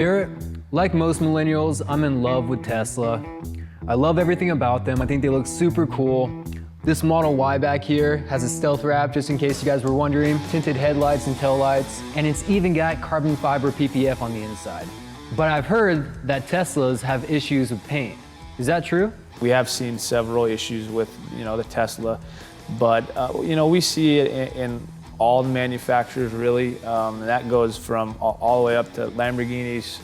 Garret, like most millennials, I'm in love with Tesla. I love everything about them. I think they look super cool. This Model Y back here has a stealth wrap, just in case you guys were wondering, tinted headlights and tail lights, and it's even got carbon fiber PPF on the inside. But I've heard that Teslas have issues with paint. Is that true? We have seen several issues with, the Tesla, but we see it in all the manufacturers really. And that goes from all the way up to Lamborghinis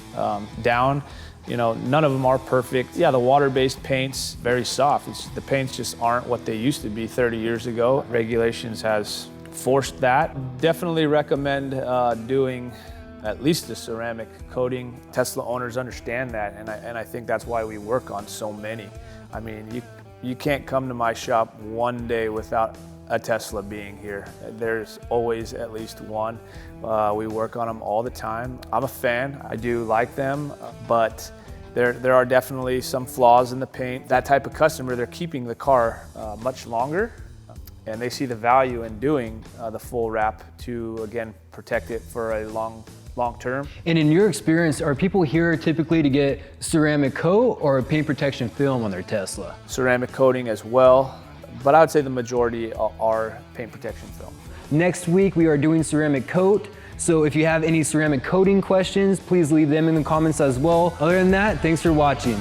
down. None of them are perfect. Yeah, the water-based paint's very soft. The paints just aren't what they used to be 30 years ago. Regulations has forced that. Definitely recommend doing at least the ceramic coating. Tesla owners understand that, and I think that's why we work on so many. I mean, you can't come to my shop one day without a Tesla being here. There's always at least one. We work on them all the time. I'm a fan, I do like them, but there are definitely some flaws in the paint. That type of customer, they're keeping the car much longer, and they see the value in doing the full wrap to, again, protect it for a long term. And in your experience, are people here typically to get ceramic coat or paint protection film on their Tesla? Ceramic coating as well, but I would say the majority are paint protection film. Next week, we are doing ceramic coat. So if you have any ceramic coating questions, please leave them in the comments as well. Other than that, thanks for watching.